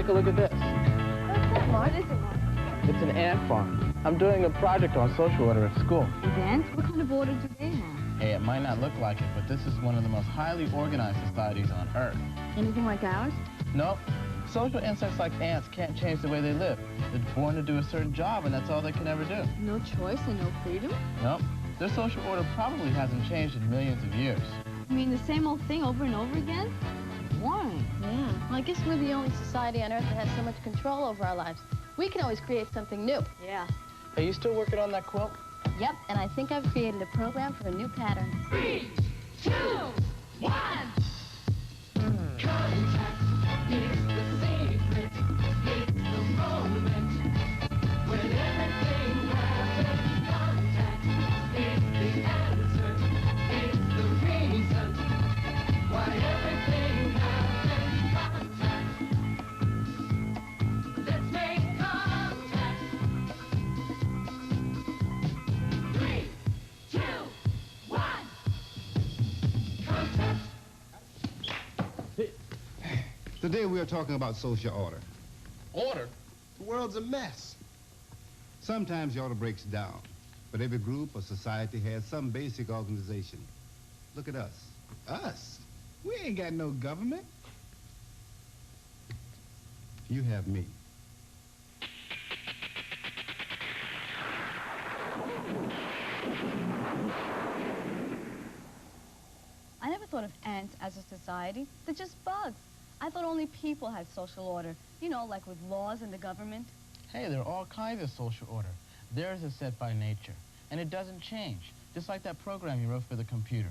take a look at this. What's that, Mark? What is it, Mark? It's an ant farm. I'm doing a project on social order at school. With ants? What kind of order do they have? Hey, it might not look like it, but this is one of the most highly organized societies on Earth. Anything like ours? Nope. Social insects like ants can't change the way they live. They're born to do a certain job, and that's all they can ever do. No choice and no freedom? Nope. Their social order probably hasn't changed in millions of years. You mean the same old thing over and over again? Why? Yeah. Well, I guess we're the only society on Earth that has so much control over our lives. We can always create something new. Yeah. Are you still working on that quilt? Yep, and I think I've created a program for a new pattern. 3, 2, 1. Contact is the secret. It's the moment when everything happens. Contact is the answer. It's the reason why everything happens. Contact. Let's make contact. 3, 2, 1. Contact. Today we are talking about social order. Order? The world's a mess. Sometimes the order breaks down, but every group or society has some basic organization. Look at us. Us? We ain't got no government. You have me. I never thought of ants as a society. They're just bugs. I thought only people had social order. You know, like with laws and the government. Hey, there are all kinds of social order. Theirs is set by nature, and it doesn't change, just like that program you wrote for the computer.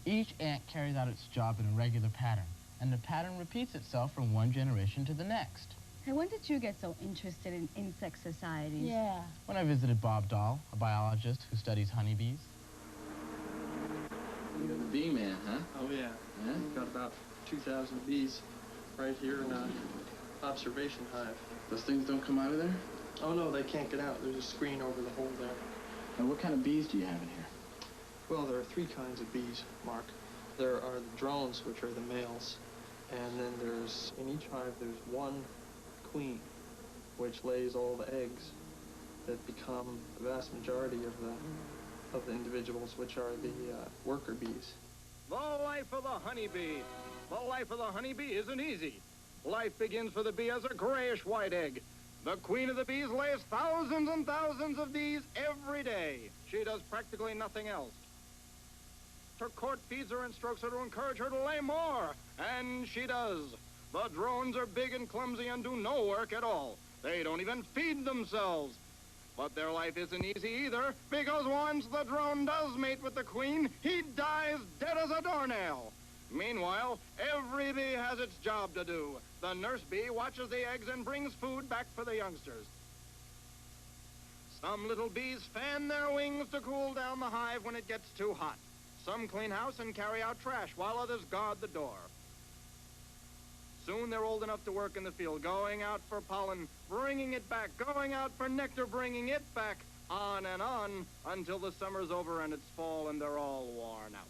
Each ant carries out its job in a regular pattern, and the pattern repeats itself from one generation to the next. Hey, when did you get so interested in insect societies? Yeah. When I visited Bob Dahl, a biologist who studies honeybees. You're the bee man, huh? Oh, yeah. Yeah? We've got about 2,000 bees right here in an observation hive. Those things don't come out of there? Oh, no, they can't get out. There's a screen over the hole there. Now, what kind of bees do you have in here? Well, there are 3 kinds of bees, Mark. There are the drones, which are the males. And then there's, in each hive, there's one queen, which lays all the eggs that become the vast majority of the individuals, which are the worker bees. The life of the honeybee. The life of the honeybee isn't easy. Life begins for the bee as a grayish-white egg. The queen of the bees lays thousands and thousands of these every day. She does practically nothing else. Her court feeds her and strokes her to encourage her to lay more, and she does. The drones are big and clumsy and do no work at all. They don't even feed themselves. But their life isn't easy either, because once the drone does mate with the queen, he dies dead as a doornail. Meanwhile, every bee has its job to do. The nurse bee watches the eggs and brings food back for the youngsters. Some little bees fan their wings to cool down the hive when it gets too hot. Some clean house and carry out trash, while others guard the door. Soon they're old enough to work in the field, going out for pollen, bringing it back, going out for nectar, bringing it back, on and on, until the summer's over and it's fall and they're all worn out.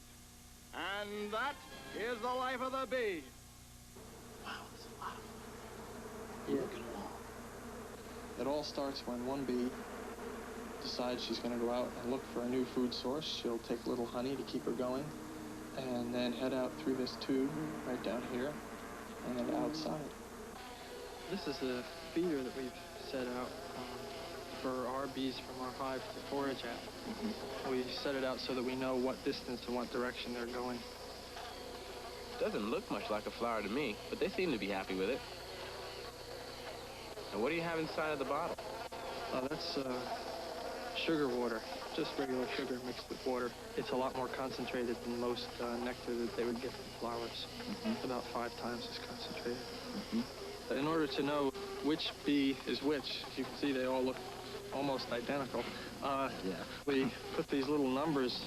And that is the life of the bee. Wow, there's a lot of them. Working along. It all starts when one bee decides she's going to go out and look for a new food source. She'll take a little honey to keep her going, and then head out through this tube right down here and outside. This is the feeder that we've set out for our bees from our hive to forage at. We set it out so that we know what distance and what direction they're going. Doesn't look much like a flower to me, but they seem to be happy with it. And what do you have inside of the bottle? That's sugar water, just regular sugar mixed with water. It's a lot more concentrated than most nectar that they would get from flowers. About 5 times as concentrated. In order to know which bee is which, as you can see, they all look almost identical. We put these little numbers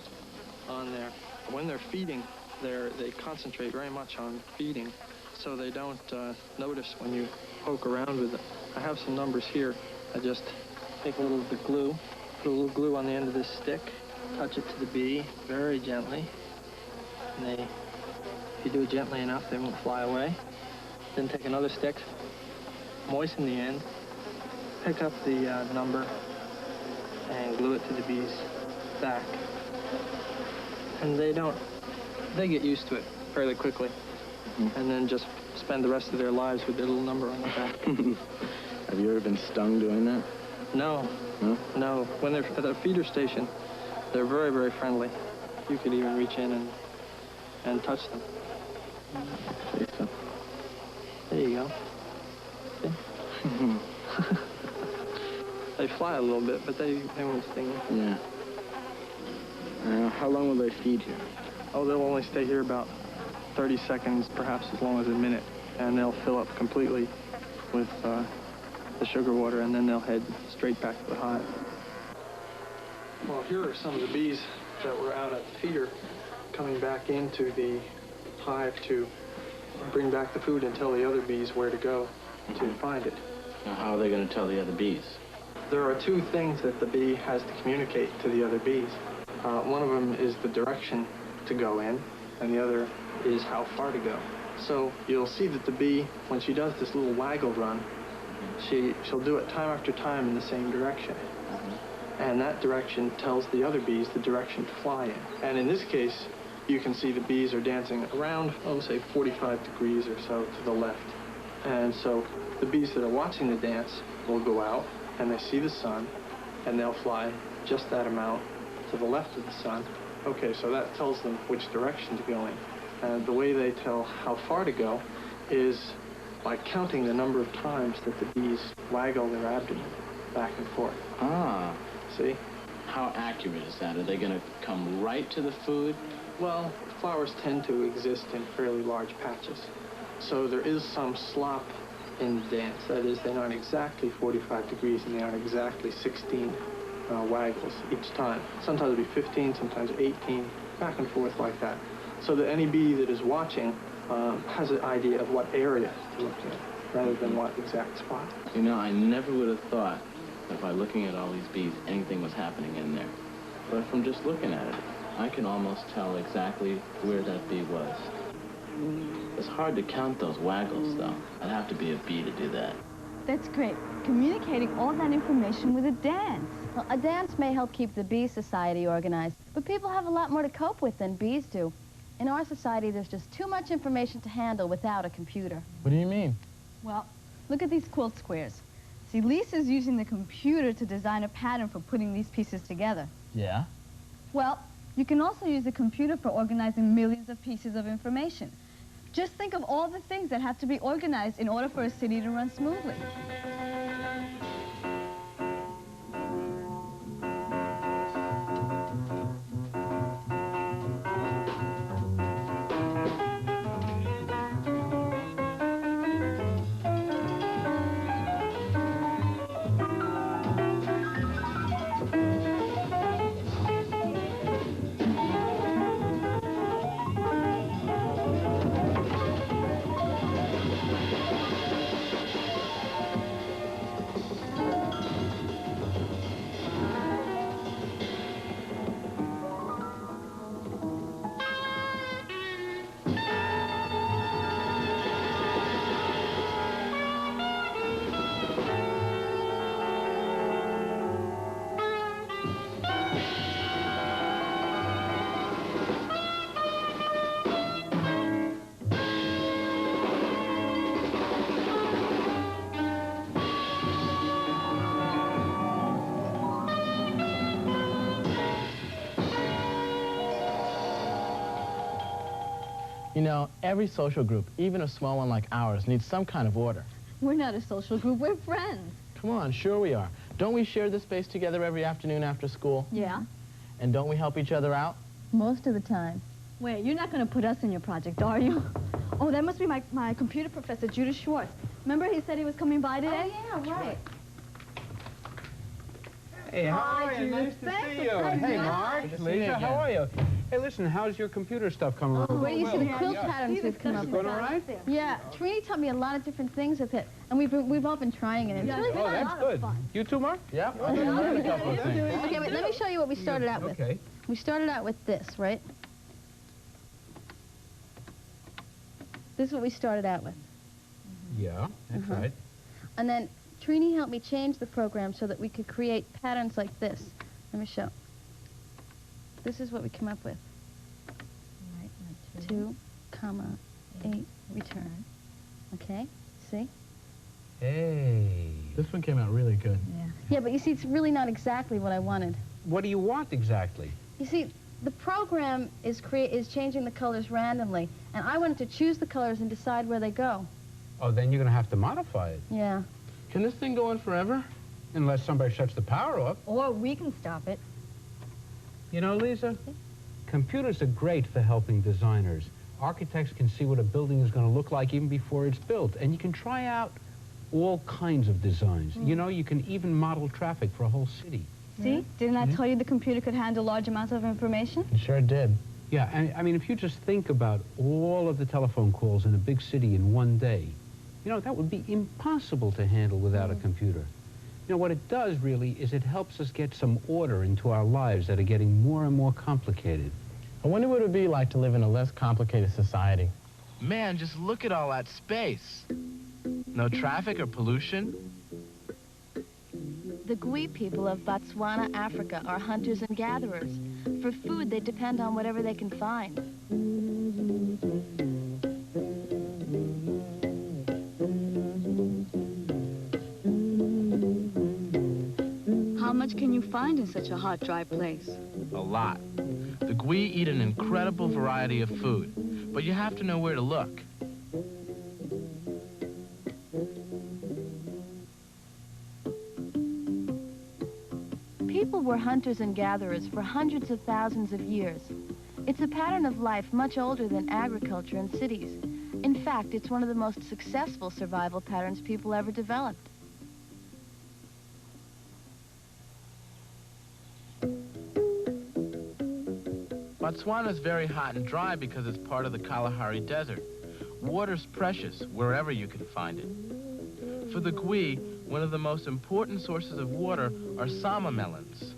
on there. When they're feeding, they concentrate very much on feeding, so they don't notice when you poke around with it. I have some numbers here. I just take a little bit of glue, put a little glue on the end of this stick, touch it to the bee very gently, and if you do it gently enough, they won't fly away. Then take another stick, moisten the end, pick up the number, and glue it to the bee's back. And they get used to it fairly quickly, and then just spend the rest of their lives with their little number on the back. Have you ever been stung doing that? No. No? No. When they're at a feeder station, they're very, very friendly. You could even reach in and touch them. See, so. There you go. See? They fly a little bit, but they won't sting you. Yeah. How long will they feed here? Oh, they'll only stay here about 30 seconds, perhaps as long as a minute, and they'll fill up completely with the sugar water, and then they'll head straight back to the hive. Well, here are some of the bees that were out at the feeder coming back into the hive to bring back the food and tell the other bees where to go to find it. Now, how are they going to tell the other bees? There are two things that the bee has to communicate to the other bees. One of them is the direction to go in, and the other is how far to go. So you'll see that the bee, when she does this little waggle run, she'll do it time after time in the same direction. And that direction tells the other bees the direction to fly in. And in this case, you can see the bees are dancing around, say 45 degrees or so to the left. And so the bees that are watching the dance will go out, and they see the sun, and they'll fly just that amount to the left of the sun. Okay, so that tells them which direction to go in. And the way they tell how far to go is by counting the number of times that the bees waggle their abdomen back and forth. Ah. See? How accurate is that? Are they going to come right to the food? Well, flowers tend to exist in fairly large patches. So there is some slop in the dance. That is, they aren't exactly 45 degrees and they aren't exactly 16 waggles each time. Sometimes it'll be 15, sometimes 18, back and forth like that. So that any bee that is watching has an idea of what area to look at, rather than what exact spot. You know, I never would have thought that by looking at all these bees, anything was happening in there. But from just looking at it, I can almost tell exactly where that bee was. It's hard to count those waggles, though. I'd have to be a bee to do that. That's great. Communicating all that information with a dance. Well, a dance may help keep the bee society organized, but people have a lot more to cope with than bees do. In our society, there's just too much information to handle without a computer. What do you mean? Well, look at these quilt squares. See, Lisa's using the computer to design a pattern for putting these pieces together. Yeah? Well, you can also use the computer for organizing millions of pieces of information. Just think of all the things that have to be organized in order for a city to run smoothly. You know, every social group, even a small one like ours, needs some kind of order. We're not a social group, we're friends. Come on, sure we are. Don't we share this space together every afternoon after school? Yeah? And don't we help each other out? Most of the time. Wait, you're not going to put us in your project, are you? Oh, that must be my computer professor, Judas Schwartz. Remember he said he was coming by today? Oh, yeah, right. Hey, how Hi, are you? Judas. Nice to see Thanks you. for Hey, coming. Mark, Good to see Lisa, you how again. are you? Hey, listen, how's your computer stuff coming along? Where do you see the quilt yeah. patterns we've come up Is it with? going all right? Yeah, Trini taught me a lot of different things with it, and we've all been trying it. It's really Oh, fun. that's good. You too, Mark? Yep, I've learned a couple of things. Okay, wait, let me show you what we started out with. Okay. We started out with this, right? This is what we started out with. Yeah, that's right. And then Trini helped me change the program so that we could create patterns like this. Let me show. This is what we came up with. 2, 8, return. Okay, see? Hey. This one came out really good. Yeah, but you see, it's really not exactly what I wanted. What do you want exactly? You see, the program is changing the colors randomly, and I wanted to choose the colors and decide where they go. Oh, then you're going to have to modify it. Yeah. Can this thing go on forever? Unless somebody shuts the power off. Or we can stop it. You know, Lisa, computers are great for helping designers. Architects can see what a building is going to look like even before it's built, and you can try out all kinds of designs. You know, you can even model traffic for a whole city. See? Didn't I tell you the computer could handle large amounts of information? It sure did. Yeah, and I mean, if you just think about all of the telephone calls in a big city in one day, you know, that would be impossible to handle without a computer. You know, what it does really is it helps us get some order into our lives that are getting more and more complicated. I wonder what it would be like to live in a less complicated society. Man, just look at all that space. No traffic or pollution. The Gui people of Botswana, Africa, are hunters and gatherers. For food, they depend on whatever they can find. How much can you find in such a hot, dry place? A lot. The Gui eat an incredible variety of food, but you have to know where to look. People were hunters and gatherers for hundreds of thousands of years. It's a pattern of life much older than agriculture and cities. In fact, it's one of the most successful survival patterns people ever developed. Botswana is very hot and dry because it's part of the Kalahari Desert. Water's precious wherever you can find it. For the Gui, one of the most important sources of water are sama melons.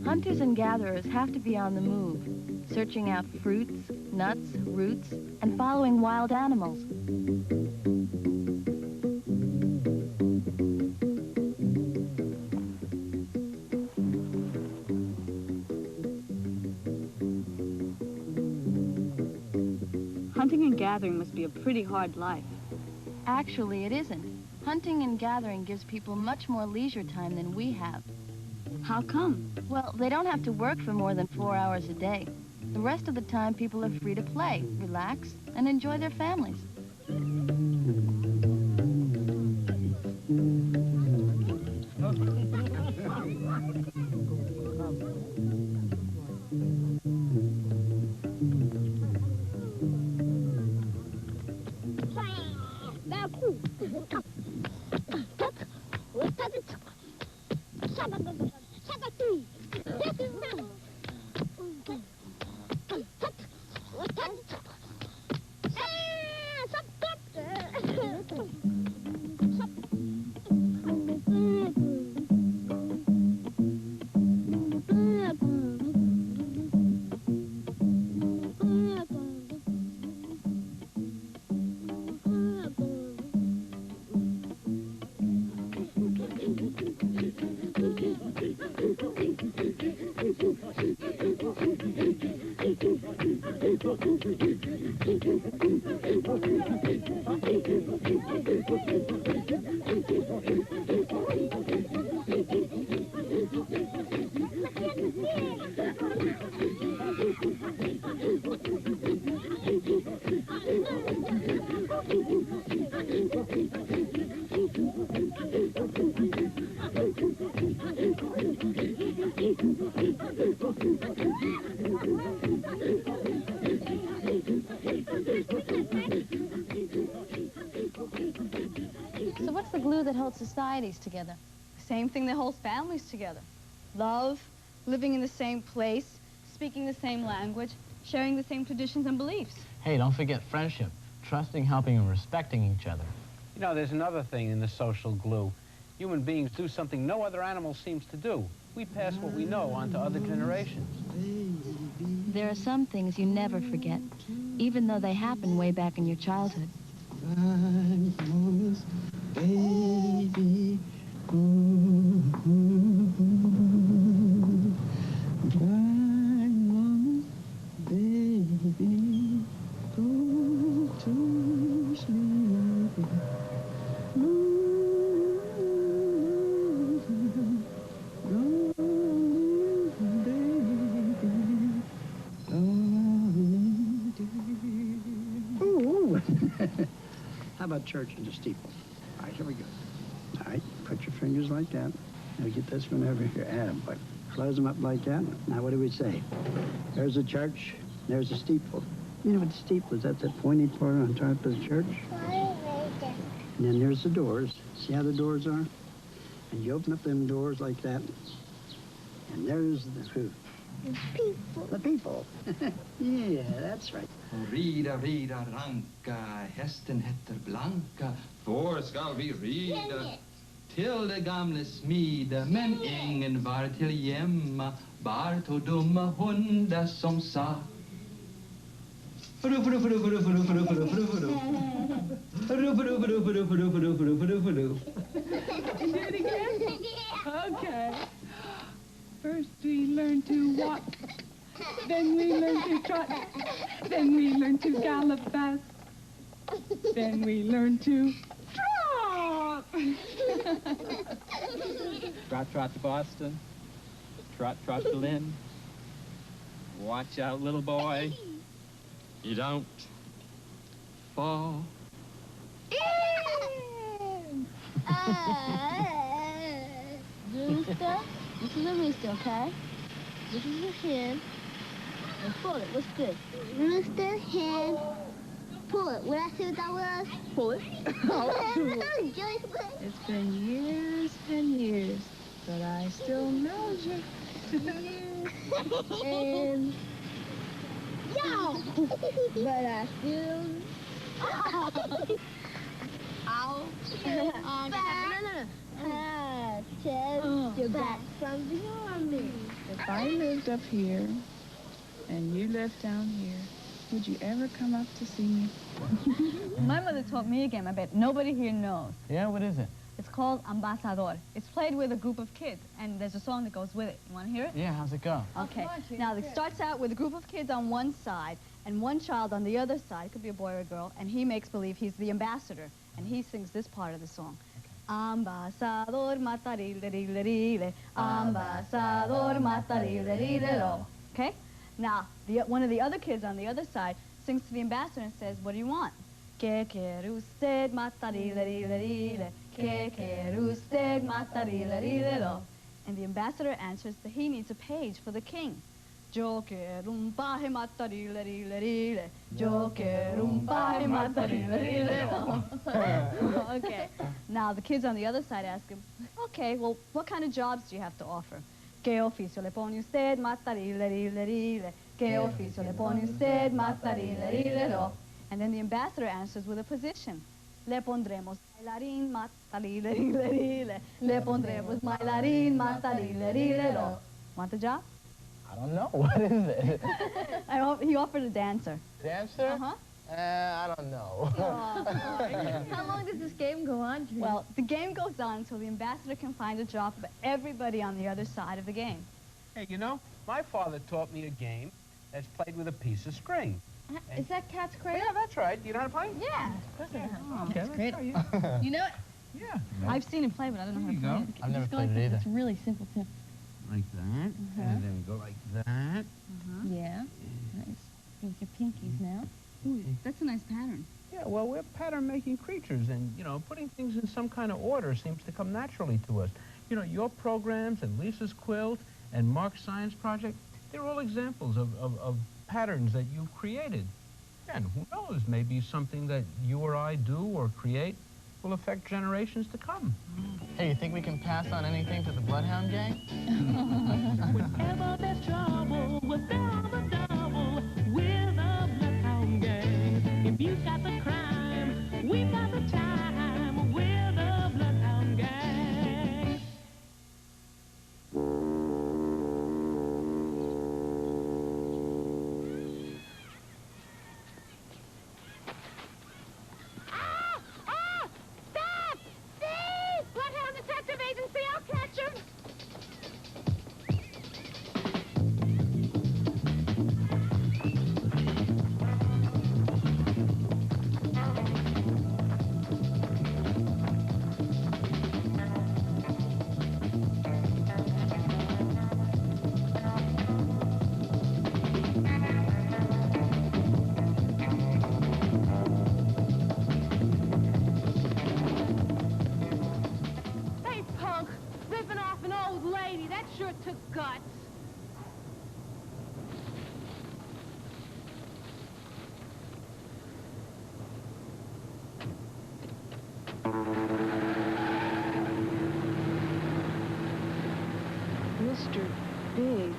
Hunters and gatherers have to be on the move, searching out fruits, nuts, roots, and following wild animals. Hunting and gathering must be a pretty hard life. Actually, it isn't. Hunting and gathering gives people much more leisure time than we have. How come? Well, they don't have to work for more than 4 hours a day. The rest of the time, people are free to play, relax, and enjoy their families. that holds societies together? Same thing that holds families together. Love, living in the same place, speaking the same language, sharing the same traditions and beliefs. Hey, don't forget friendship, trusting, helping, and respecting each other. You know, there's another thing in the social glue. Human beings do something no other animal seems to do. We pass what we know on to other generations. There are some things you never forget, even though they happened way back in your childhood. Baby, baby, go to sleep. How about church and the steeple? All right, here we go. All right, put your fingers like that. Now get this one over here. Attaboy. Close them up like that. Now, what do we say? There's a church, there's a steeple. You know what the steeple is? That's that pointy part on top of the church. And then there's the doors. See how the doors are? And you open up them doors like that. And there's the who? The people. The people. Yeah, that's right. Rida, rida, ranka, hästen heter Blanka. Får ska vi rida till det gamla smida, men ingen var till jämma, bara två dumma hundar som sa. Okay. First we learn to walk, then we learn to trot, then we learn to gallop fast, then we learn to trot. Trot, trot to Boston, trot, trot to Lynn. Watch out, little boy, you don't fall. Rooster, this is a rooster, okay? This is your hen. And pull it. What's good? Rooster, hen, pull it. Would I see what that was? Pull it. It's been years and years, but I still know you. And no, but I still. Ow! Chest, your back from the army. If I lived up here and you lived down here, would you ever come up to see me? My mother taught me a game I bet nobody here knows. Yeah, what is it? It's called Ambassador. It's played with a group of kids, and there's a song that goes with it. You want to hear it? Yeah, how's it go? Okay. Now, it starts out with a group of kids on one side and one child on the other side. It could be a boy or a girl, and he makes believe he's the ambassador, and he sings this part of the song. Ambassador matarile, ambassador matarile. Okay? Now, one of the other kids on the other side sings to the ambassador and says, what do you want? Que quiere usted matarile, que quiere usted matarile. And the ambassador answers that he needs a page for the king. Yo quiero un paje matarile, yo quiero un paje matarile. Okay. Now, the kids on the other side ask him, okay, well, what kind of jobs do you have to offer? ¿Qué oficio le pone usted matarile? ¿Qué oficio le pone usted matarile? And then the ambassador answers with a position. Le pondremos bailarín matarile. Le pondremos bailarín matarile. Want the job? I don't know. What is it? He offered a dancer. Dancer? Uh-huh. I don't know. How long does this game go on? Well, the game goes on until the ambassador can find a job for everybody on the other side of the game. Hey, you know, my father taught me a game that's played with a piece of string. Is that Cat's Cradle? Yeah, that's right. You know how to play? Yeah, of course I know. Oh, okay, Cat's Cradle. you. You know it? Yeah. I've seen him play, but I don't know how to play it. I've never played it either. It's really simple, too. Like that, and then we go like that. Yeah. Nice. With your pinkies now. Ooh, that's a nice pattern. Yeah, well, we're pattern-making creatures, and, you know, putting things in some kind of order seems to come naturally to us. You know, your programs and Lisa's quilt and Mark's science project, they're all examples of patterns that you've created. And who knows, maybe something that you or I do or create will affect generations to come. Hey, you think we can pass on anything to the Bloodhound Gang? Whenever there's trouble, we're there on the double. We're the Bloodhound Gang. If you got the crime, we've got the time. We're the Bloodhound Gang. Stop! Steve! Bloodhound Detective Agency, I'll catch him! Hey, punk! Ripping off an old lady. That sure took guts. Mr. Big.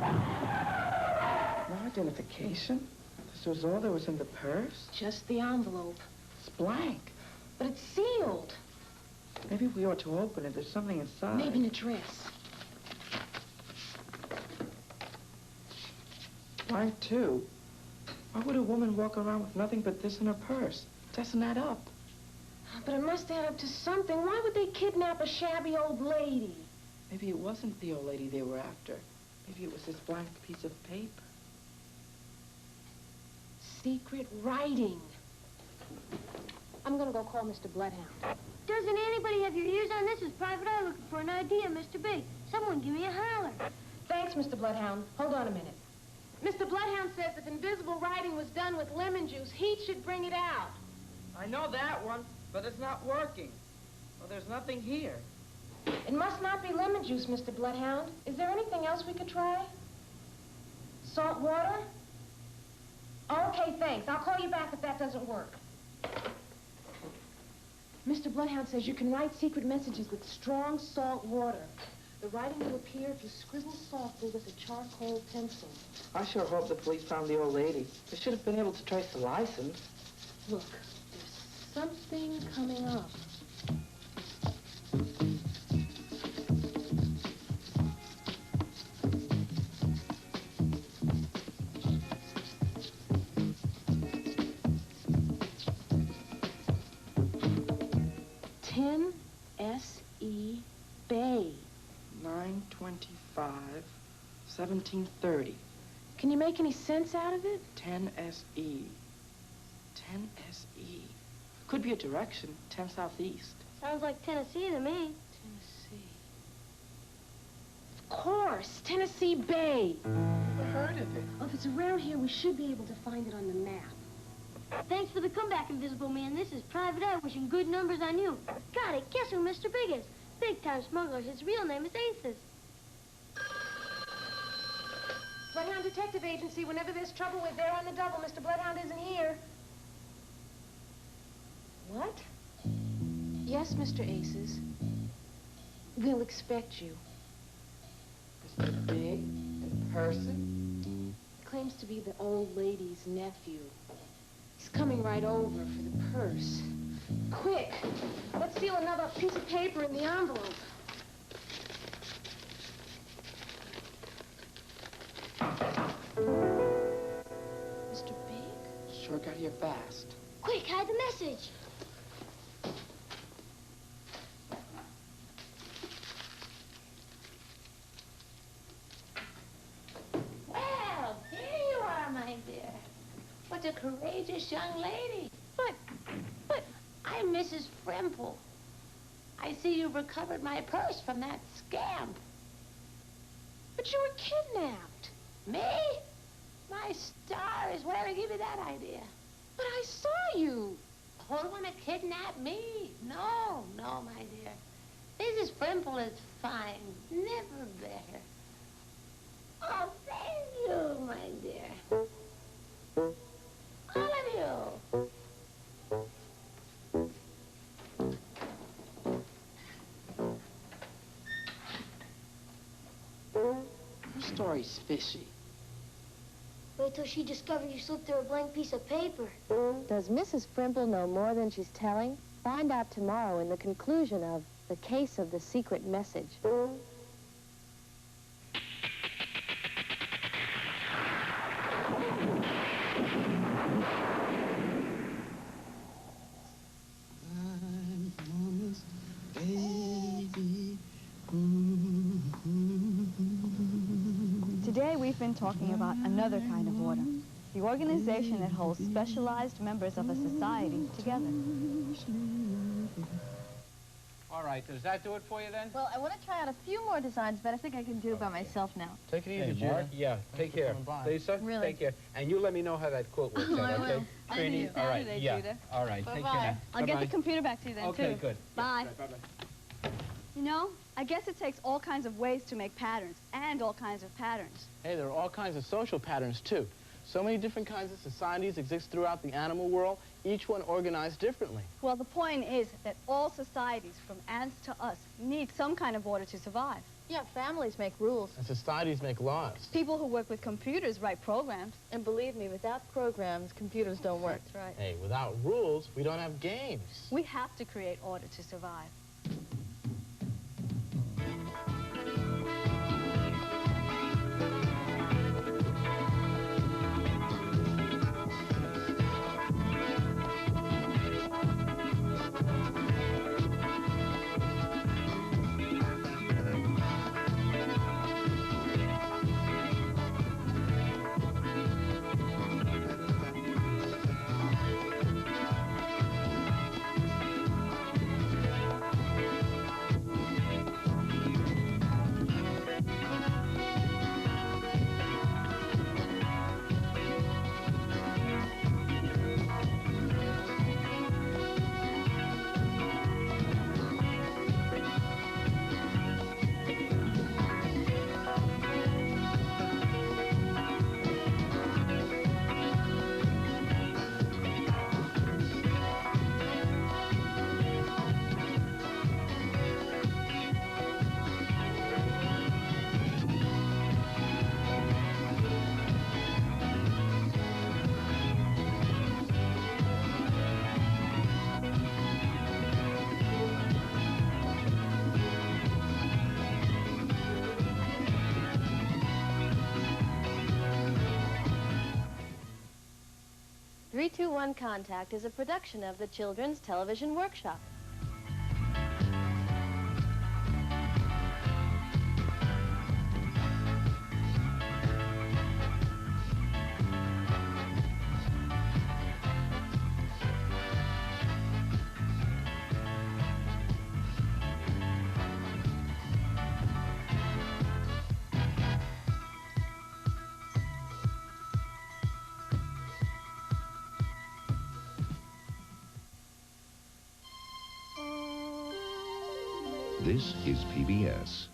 No identification? This was all that was in the purse? Just the envelope. It's blank. But it's sealed. Maybe we ought to open it. There's something inside. Maybe an address. Blank, too. Why would a woman walk around with nothing but this in her purse? Doesn't add up. But it must add up to something. Why would they kidnap a shabby old lady? Maybe it wasn't the old lady they were after. Maybe it was this blank piece of paper. Secret writing. I'm gonna go call Mr. Bloodhound. Doesn't anybody have your ears on? This is Private Eye looking for an idea, Mr. Big. Someone give me a holler. Thanks, Mr. Bloodhound. Hold on a minute. Mr. Bloodhound says if invisible writing was done with lemon juice, heat should bring it out. I know that one, but it's not working. Well, there's nothing here. It must not be lemon juice, Mr. Bloodhound. Is there anything else we could try? Salt water? Okay, thanks. I'll call you back if that doesn't work. Mr. Bloodhound says you can write secret messages with strong salt water. The writing will appear if you scribble softly with a charcoal pencil. I sure hope the police found the old lady. They should have been able to trace the license. Look, there's something coming up. S.E. Bay. 9/25/1730. Can you make any sense out of it? 10 S.E. 10 S.E. Could be a direction. 10 southeast. Sounds like Tennessee to me. Tennessee. Of course, Tennessee Bay. Never heard of it. Well, if it's around here, we should be able to find it on the map. Thanks for the comeback, Invisible Man. This is Private Eye wishing good numbers on you. Got it. Guess who Mr. Big is? Big-time smuggler. His real name is Aces. Bloodhound Detective Agency, whenever there's trouble, we're there on the double. Mr. Bloodhound isn't here. What? Yes, Mr. Aces. We'll expect you. Mr. Big, in person? Claims to be the old lady's nephew. He's coming right over for the purse. Quick! Let's seal another piece of paper in the envelope. Mr. Big? Sure got here fast. Quick, hide the message. Well, here you are, my dear. What a courageous young lady. But, I'm Mrs. Frimple. I see you've recovered my purse from that scamp. But you were kidnapped. Me? My stars, where did I give you that idea? But I saw you. Oh, want to kidnap me? No, my dear. Mrs. Frimple is fine. Never better. Oh, thank you, my dear. All of you. story's fishy. Wait till she discovers you slipped her a blank piece of paper. Does Mrs. Frimple know more than she's telling? Find out tomorrow in the conclusion of The Case of the Secret Message. Today we've been talking about another kind of order, the organization that holds specialized members of a society together. All right, does that do it for you then? Well, I want to try out a few more designs, but I think I can do it by myself now. Take it Hey, easy, Mark. Judah. Yeah, take care. coming by. Lisa, Really? take care. And you let me know how that quilt works out, I okay? will. I'll see you all right, Saturday, yeah. Judah. All right, take Bye-bye. care. I'll get the Bye-bye. computer back to you then, Okay, too. good. Bye. Bye-bye. You know, I guess it takes all kinds of ways to make patterns, and all kinds of patterns. Hey, there are all kinds of social patterns, too. So many different kinds of societies exist throughout the animal world, each one organized differently. Well, the point is that all societies, from ants to us, need some kind of order to survive. Yeah, families make rules. And societies make laws. People who work with computers write programs. And believe me, without programs, computers don't work. That's right. Hey, without rules, we don't have games. We have to create order to survive. "321 Contact" is a production of the Children's Television Workshop. This is PBS.